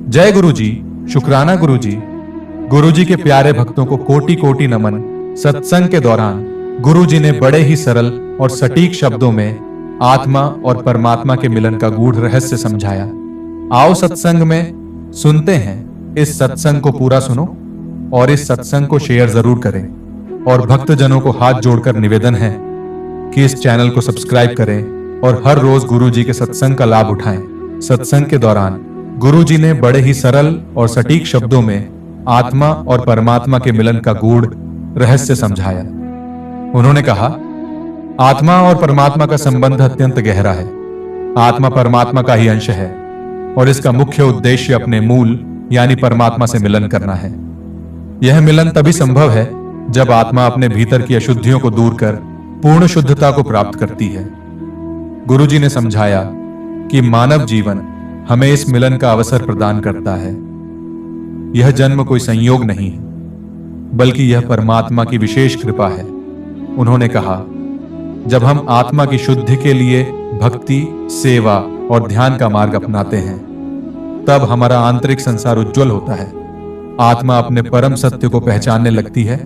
जय गुरु जी, शुक्राना गुरु जी। गुरु जी के प्यारे भक्तों को कोटि कोटि नमन। सत्संग के दौरान गुरु जी ने बड़े ही सरल और सटीक शब्दों में आत्मा और परमात्मा के मिलन का गूढ़ रहस्य समझाया। आओ सत्संग में सुनते हैं। इस सत्संग को पूरा सुनो और इस सत्संग को शेयर जरूर करें। और भक्तजनों को हाथ जोड़कर निवेदन है कि इस चैनल को सब्सक्राइब करें और हर रोज गुरु जी के सत्संग का लाभ उठाएं। सत्संग के दौरान गुरु जी ने बड़े ही सरल और सटीक शब्दों में आत्मा और परमात्मा के मिलन का गूढ़ रहस्य समझाया। उन्होंने कहा, आत्मा और परमात्मा का संबंध अत्यंत गहरा है। आत्मा परमात्मा का ही अंश है और इसका मुख्य उद्देश्य अपने मूल यानी परमात्मा से मिलन करना है। यह मिलन तभी संभव है जब आत्मा अपने भीतर की अशुद्धियों को दूर कर पूर्ण शुद्धता को प्राप्त करती है। गुरु जी ने समझाया कि मानव जीवन हमें इस मिलन का अवसर प्रदान करता है। यह जन्म कोई संयोग नहीं है, बल्कि यह परमात्मा की विशेष कृपा है। उन्होंने कहा, जब हम आत्मा की शुद्धि के लिए भक्ति, सेवा और ध्यान का मार्ग अपनाते हैं, तब हमारा आंतरिक संसार उज्जवल होता है। आत्मा अपने परम सत्य को पहचानने लगती है।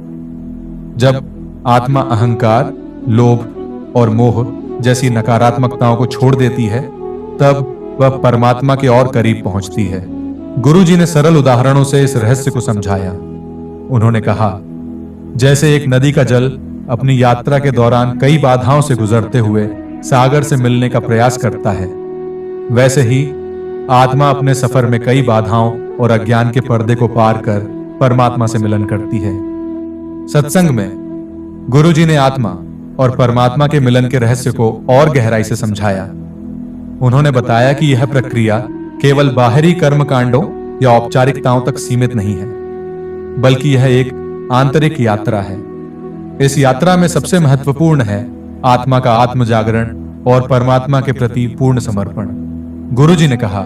जब आत्मा अहंकार, लोभ और मोह जैसी नकारात्मकताओं को छोड़ देती है, तब वह परमात्मा के और करीब पहुंचती है। गुरु जी ने सरल उदाहरणों से इस रहस्य को समझाया। उन्होंने कहा, जैसे एक नदी का जल अपनी यात्रा के दौरान कई बाधाओं से गुजरते हुए सागर से मिलने का प्रयास करता है, वैसे ही आत्मा अपने सफर में कई बाधाओं और अज्ञान के पर्दे को पार कर परमात्मा से मिलन करती है। सत्संग में गुरु जी ने आत्मा और परमात्मा के मिलन के रहस्य को और गहराई से समझाया। उन्होंने बताया कि यह प्रक्रिया केवल बाहरी कर्म कांडों या औपचारिकताओं तक सीमित नहीं है, बल्कि यह एक आंतरिक यात्रा है। इस यात्रा में सबसे महत्वपूर्ण है आत्मा का आत्म जागरण और परमात्मा के प्रति पूर्ण समर्पण। गुरु जी ने कहा,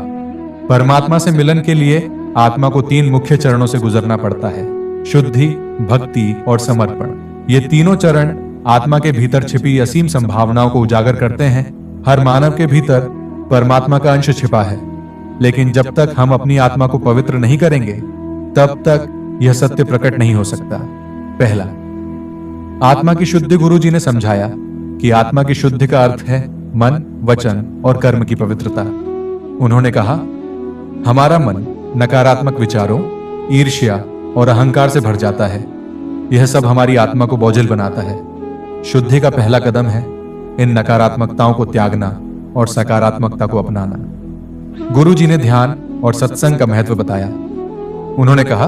परमात्मा से मिलन के लिए आत्मा को 3 मुख्य चरणों से गुजरना पड़ता है: शुद्धि, भक्ति और समर्पण। ये तीनों चरण आत्मा के भीतर छिपी असीम संभावनाओं को उजागर करते हैं। हर मानव के भीतर परमात्मा का अंश छिपा है, लेकिन जब तक हम अपनी आत्मा को पवित्र नहीं करेंगे, तब तक यह सत्य प्रकट नहीं हो सकता। पहला, आत्मा की शुद्धि। गुरु जी ने समझाया कि आत्मा की शुद्धि का अर्थ है मन, वचन और कर्म की पवित्रता। उन्होंने कहा, हमारा मन नकारात्मक विचारों, ईर्ष्या और अहंकार से भर जाता है। यह सब हमारी आत्मा को बोझिल बनाता है। शुद्धि का पहला कदम है इन नकारात्मकताओं को त्यागना और सकारात्मकता को अपनाना। गुरु जी ने ध्यान और सत्संग का महत्व बताया। उन्होंने कहा,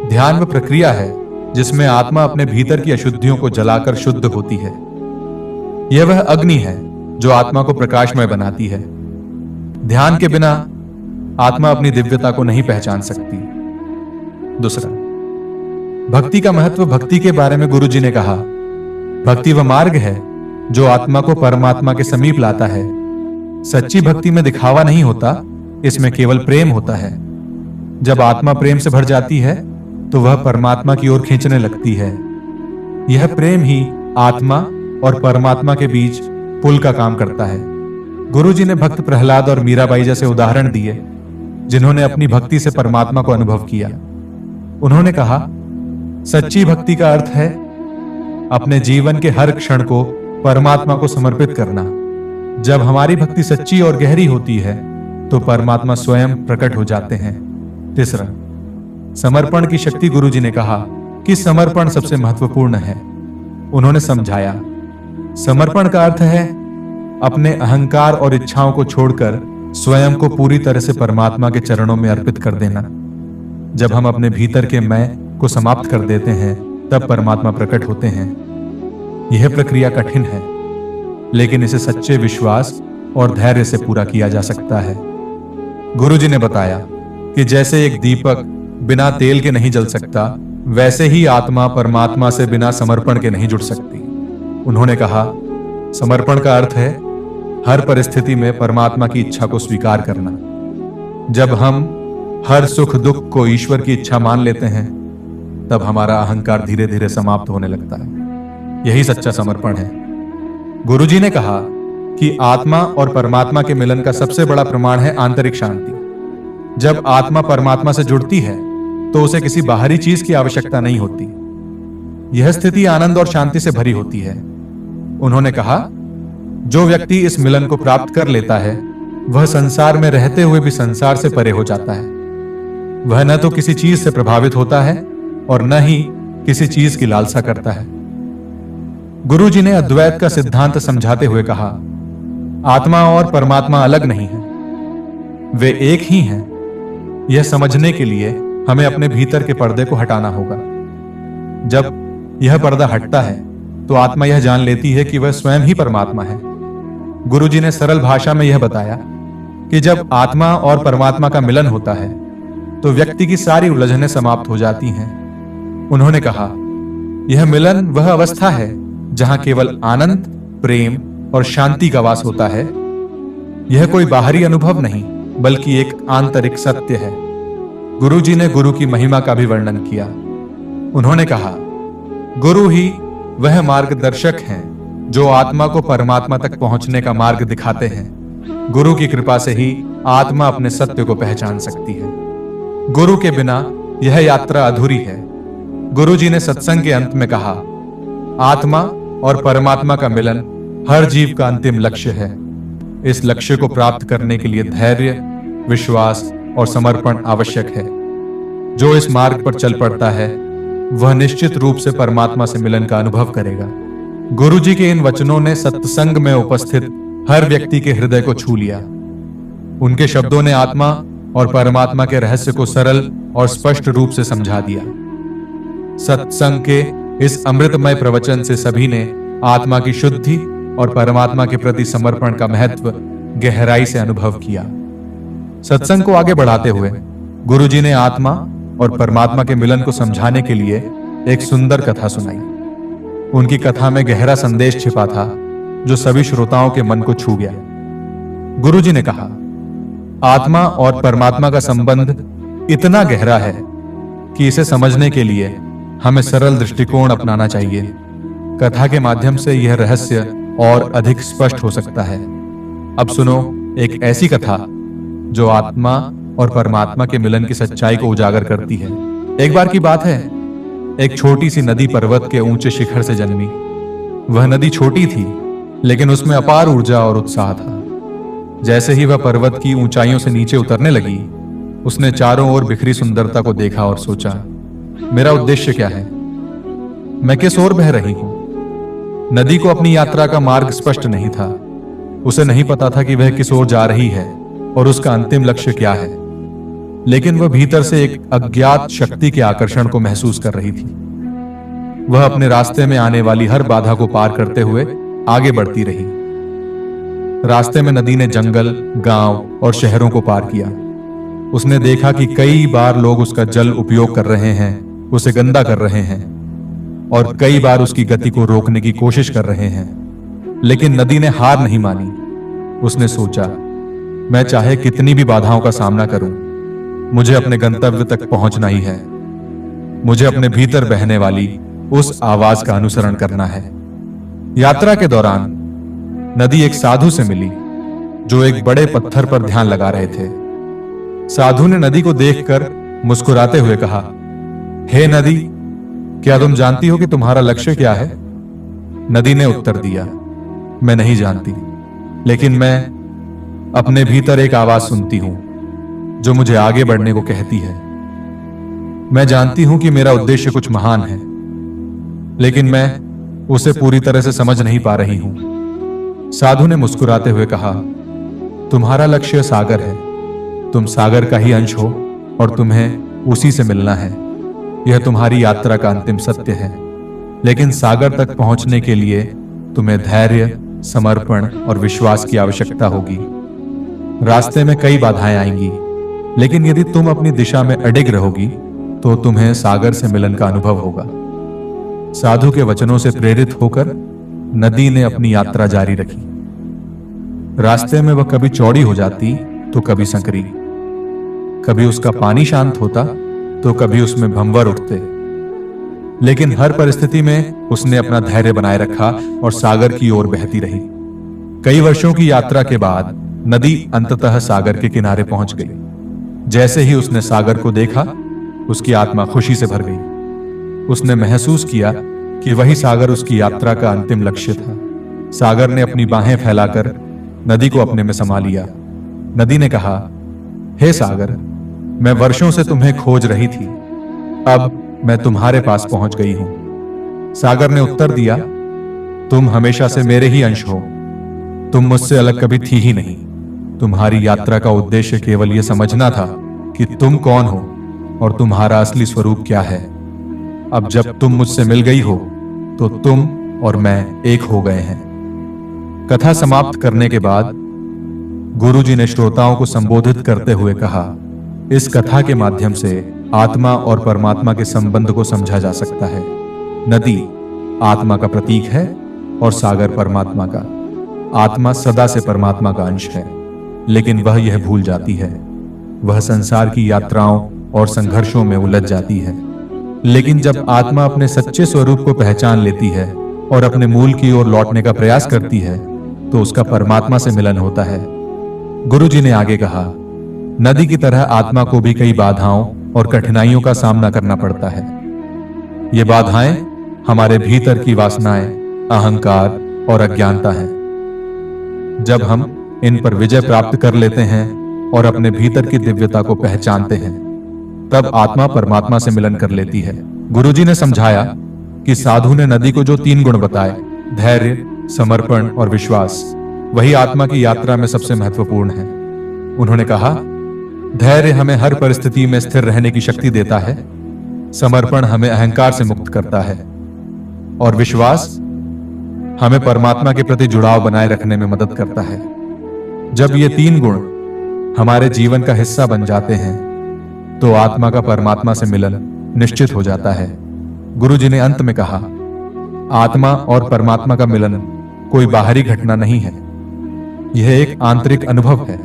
ध्यान वह प्रक्रिया है जिसमें आत्मा अपने भीतर की अशुद्धियों को जलाकर शुद्ध होती है। यह वह अग्नि है जो आत्मा को प्रकाशमय बनाती है। ध्यान के बिना आत्मा अपनी दिव्यता को नहीं पहचान सकती। दूसरा, भक्ति का महत्व। भक्ति के बारे में गुरु जी ने कहा, भक्ति वह मार्ग है जो आत्मा को परमात्मा के समीप लाता है। सच्ची भक्ति में दिखावा नहीं होता, इसमें केवल प्रेम होता है। जब आत्मा प्रेम से भर जाती है, तो वह परमात्मा की ओर खींचने लगती है। यह प्रेम ही आत्मा और परमात्मा के बीच पुल का काम करता है। गुरु जी ने भक्त प्रहलाद और मीराबाई जैसे उदाहरण दिए, जिन्होंने अपनी भक्ति से परमात्मा को अनुभव किया। उन्होंने कहा, सच्ची भक्ति का अर्थ है अपने जीवन के हर क्षण को परमात्मा को समर्पित करना। जब हमारी भक्ति सच्ची और गहरी होती है, तो परमात्मा स्वयं प्रकट हो जाते हैं। तीसरा, समर्पण की शक्ति। गुरु जी ने कहा कि समर्पण सबसे महत्वपूर्ण है। उन्होंने समझाया, समर्पण का अर्थ है अपने अहंकार और इच्छाओं को छोड़कर स्वयं को पूरी तरह से परमात्मा के चरणों में अर्पित कर देना। जब हम अपने भीतर के मैं को समाप्त कर देते हैं, तब परमात्मा प्रकट होते हैं। यह प्रक्रिया कठिन है, लेकिन इसे सच्चे विश्वास और धैर्य से पूरा किया जा सकता है। गुरु जी ने बताया कि जैसे एक दीपक बिना तेल के नहीं जल सकता, वैसे ही आत्मा परमात्मा से बिना समर्पण के नहीं जुड़ सकती। उन्होंने कहा, समर्पण का अर्थ है हर परिस्थिति में परमात्मा की इच्छा को स्वीकार करना। जब हम हर सुख दुख को ईश्वर की इच्छा मान लेते हैं, तब हमारा अहंकार धीरे धीरे समाप्त होने लगता है। यही सच्चा समर्पण है। गुरुजी ने कहा कि आत्मा और परमात्मा के मिलन का सबसे बड़ा प्रमाण है आंतरिक शांति। जब आत्मा परमात्मा से जुड़ती है तो उसे किसी बाहरी चीज की आवश्यकता नहीं होती। यह स्थिति आनंद और शांति से भरी होती है। उन्होंने कहा, जो व्यक्ति इस मिलन को प्राप्त कर लेता है वह संसार में रहते हुए भी संसार से परे हो जाता है। वह न तो किसी चीज से प्रभावित होता है और न ही किसी चीज की लालसा करता है। गुरुजी ने अद्वैत का सिद्धांत समझाते हुए कहा, आत्मा और परमात्मा अलग नहीं है, वे एक ही हैं। यह समझने के लिए हमें अपने भीतर के पर्दे को हटाना होगा। जब यह पर्दा हटता है तो आत्मा यह जान लेती है कि वह स्वयं ही परमात्मा है। गुरुजी ने सरल भाषा में यह बताया कि जब आत्मा और परमात्मा का मिलन होता है तो व्यक्ति की सारी उलझनें समाप्त हो जाती हैं। उन्होंने कहा, यह मिलन वह अवस्था है जहां केवल आनंद, प्रेम और शांति का वास होता है। यह कोई बाहरी अनुभव नहीं बल्कि एक आंतरिक सत्य है। गुरुजी ने गुरु की महिमा का भी वर्णन किया। उन्होंने कहा, गुरु ही वह मार्गदर्शक हैं जो आत्मा को परमात्मा तक पहुंचने का मार्ग दिखाते हैं। गुरु की कृपा से ही आत्मा अपने सत्य को पहचान सकती है। गुरु के बिना यह यात्रा अधूरी है। गुरुजी ने सत्संग के अंत में कहा, आत्मा और परमात्मा का मिलन हर जीव का अंतिम लक्ष्य है। इस लक्ष्य को प्राप्त करने के लिए धैर्य, विश्वास और समर्पण आवश्यक है। जो इस मार्ग पर चल पड़ता है वह निश्चित रूप से परमात्मा से मिलन का अनुभव करेगा। गुरुजी के इन वचनों ने सत्संग में उपस्थित हर व्यक्ति के हृदय को छू लिया। उनके शब्दों ने आत्मा और परमात्मा के रहस्य को सरल और स्पष्ट रूप से समझा दिया। सत्संग के इस अमृतमय प्रवचन से सभी ने आत्मा की शुद्धि और परमात्मा के प्रति समर्पण का महत्व गहराई से अनुभव किया। सत्संग को आगे बढ़ाते हुए गुरुजी ने आत्मा और परमात्मा के मिलन को समझाने के लिए एक सुंदर कथा सुनाई। उनकी कथा में गहरा संदेश छिपा था जो सभी श्रोताओं के मन को छू गया। गुरुजी ने कहा, आत्मा और परमात्मा का संबंध इतना गहरा है कि इसे समझने के लिए हमें सरल दृष्टिकोण अपनाना चाहिए। कथा के माध्यम से यह रहस्य और अधिक स्पष्ट हो सकता है। अब सुनो एक ऐसी कथा जो आत्मा और परमात्मा के मिलन की सच्चाई को उजागर करती है। एक बार की बात है, एक छोटी सी नदी पर्वत के ऊंचे शिखर से जन्मी। वह नदी छोटी थी लेकिन उसमें अपार ऊर्जा और उत्साह था। जैसे ही वह पर्वत की ऊंचाइयों से नीचे उतरने लगी, उसने चारों ओर बिखरी सुंदरता को देखा और सोचा, मेरा उद्देश्य क्या है? मैं किस ओर बह रही हूं? नदी को अपनी यात्रा का मार्ग स्पष्ट नहीं था। उसे नहीं पता था कि वह किस ओर जा रही है और उसका अंतिम लक्ष्य क्या है। लेकिन वह भीतर से एक अज्ञात शक्ति के आकर्षण को महसूस कर रही थी। वह अपने रास्ते में आने वाली हर बाधा को पार करते हुए आगे बढ़ती रही। रास्ते में नदी ने जंगल, गांव और शहरों को पार किया। उसने देखा कि कई बार लोग उसका जल उपयोग कर रहे हैं, उसे गंदा कर रहे हैं और कई बार उसकी गति को रोकने की कोशिश कर रहे हैं। लेकिन नदी ने हार नहीं मानी। उसने सोचा, मैं चाहे कितनी भी बाधाओं का सामना करूं, मुझे अपने गंतव्य तक पहुंचना ही है। मुझे अपने भीतर बहने वाली उस आवाज का अनुसरण करना है। यात्रा के दौरान नदी एक साधु से मिली जो एक बड़े पत्थर पर ध्यान लगा रहे थे। साधु ने नदी को देखकर मुस्कुराते हुए कहा, हे नदी, क्या तुम जानती हो कि तुम्हारा लक्ष्य क्या है? नदी ने उत्तर दिया, मैं नहीं जानती, लेकिन मैं अपने भीतर एक आवाज सुनती हूं जो मुझे आगे बढ़ने को कहती है। मैं जानती हूं कि मेरा उद्देश्य कुछ महान है, लेकिन मैं उसे पूरी तरह से समझ नहीं पा रही हूं। साधु ने मुस्कुराते हुए कहा, तुम्हारा लक्ष्य सागर है। तुम सागर का ही अंश हो और तुम्हें उसी से मिलना है। यह तुम्हारी यात्रा का अंतिम सत्य है। लेकिन सागर तक पहुंचने के लिए तुम्हें धैर्य, समर्पण और विश्वास की आवश्यकता होगी। रास्ते में कई बाधाएं आएंगी, लेकिन यदि तुम अपनी दिशा में अडिग रहोगी तो तुम्हें सागर से मिलन का अनुभव होगा। साधु के वचनों से प्रेरित होकर नदी ने अपनी यात्रा जारी रखी। रास्ते में वह कभी चौड़ी हो जाती तो कभी संकरी, कभी उसका पानी शांत होता तो कभी उसमें भंवर उठते, लेकिन हर परिस्थिति में उसने अपना धैर्य बनाए रखा और सागर की ओर बहती रही। कई वर्षों की यात्रा के बाद नदी अंततः सागर के किनारे पहुंच गई। जैसे ही उसने सागर को देखा, उसकी आत्मा खुशी से भर गई। उसने महसूस किया कि वही सागर उसकी यात्रा का अंतिम लक्ष्य था। सागर ने अपनी बाहें फैलाकर नदी को अपने में समा लिया। नदी ने कहा, हे सागर, मैं वर्षों से तुम्हें खोज रही थी, अब मैं तुम्हारे पास पहुंच गई हूं। सागर ने उत्तर दिया, तुम हमेशा से मेरे ही अंश हो, तुम मुझसे अलग कभी थी ही नहीं। तुम्हारी यात्रा का उद्देश्य केवल यह समझना था कि तुम कौन हो और तुम्हारा असली स्वरूप क्या है। अब जब तुम मुझसे मिल गई हो तो तुम और मैं एक हो गए हैं। कथा समाप्त करने के बाद गुरुजी ने श्रोताओं को संबोधित करते हुए कहा, इस कथा के माध्यम से आत्मा और परमात्मा के संबंध को समझा जा सकता है। नदी आत्मा का प्रतीक है और सागर परमात्मा का। आत्मा सदा से परमात्मा का अंश है, लेकिन वह यह भूल जाती है। वह संसार की यात्राओं और संघर्षों में उलझ जाती है। लेकिन जब आत्मा अपने सच्चे स्वरूप को पहचान लेती है और अपने मूल की ओर लौटने का प्रयास करती है, तो उसका परमात्मा से मिलन होता है। गुरुजी ने आगे कहा, नदी की तरह आत्मा को भी कई बाधाओं और कठिनाइयों का सामना करना पड़ता है। ये बाधाएं हमारे भीतर की वासनाएं, अहंकार और अज्ञानता है। जब हम इन पर विजय प्राप्त कर लेते हैं और अपने भीतर की दिव्यता को पहचानते हैं, तब आत्मा परमात्मा से मिलन कर लेती है। गुरुजी ने समझाया कि साधु ने नदी को जो 3 गुण बताए, धैर्य, समर्पण और विश्वास, वही आत्मा की यात्रा में सबसे महत्वपूर्ण है। उन्होंने कहा, धैर्य हमें हर परिस्थिति में स्थिर रहने की शक्ति देता है, समर्पण हमें अहंकार से मुक्त करता है और विश्वास हमें परमात्मा के प्रति जुड़ाव बनाए रखने में मदद करता है। जब ये 3 गुण हमारे जीवन का हिस्सा बन जाते हैं, तो आत्मा का परमात्मा से मिलन निश्चित हो जाता है। गुरुजी ने अंत में कहा, आत्मा और परमात्मा का मिलन कोई बाहरी घटना नहीं है, यह एक आंतरिक अनुभव है।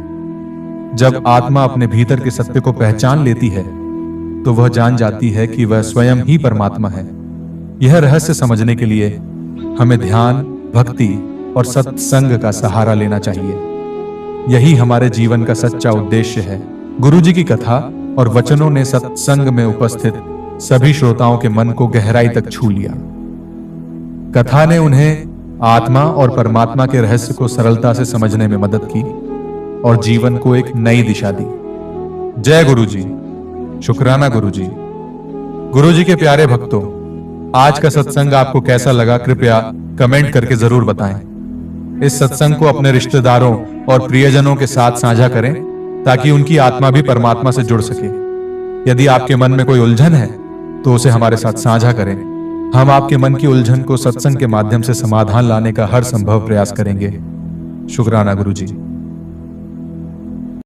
जब आत्मा अपने भीतर के सत्य को पहचान लेती है, तो वह जान जाती है कि वह स्वयं ही परमात्मा है। यह रहस्य समझने के लिए हमें ध्यान, भक्ति और सत्संग का सहारा लेना चाहिए। यही हमारे जीवन का सच्चा उद्देश्य है। गुरुजी की कथा और वचनों ने सत्संग में उपस्थित सभी श्रोताओं के मन को गहराई तक छू लिया। कथा ने उन्हें आत्मा और परमात्मा के रहस्य को सरलता से समझने में मदद की और जीवन को एक नई दिशा दी। जय गुरुजी। शुक्राना गुरुजी। गुरुजी के प्यारे भक्तों, आज का सत्संग आपको कैसा लगा, कृपया कमेंट करके जरूर बताएं। इस सत्संग को अपने रिश्तेदारों और प्रियजनों के साथ साझा करें, ताकि उनकी आत्मा भी परमात्मा से जुड़ सके। यदि आपके मन में कोई उलझन है, तो उसे हमारे साथ साझा करें। हम आपके मन की उलझन को सत्संग के माध्यम से समाधान लाने का हर संभव प्रयास करेंगे। शुक्राना गुरुजी।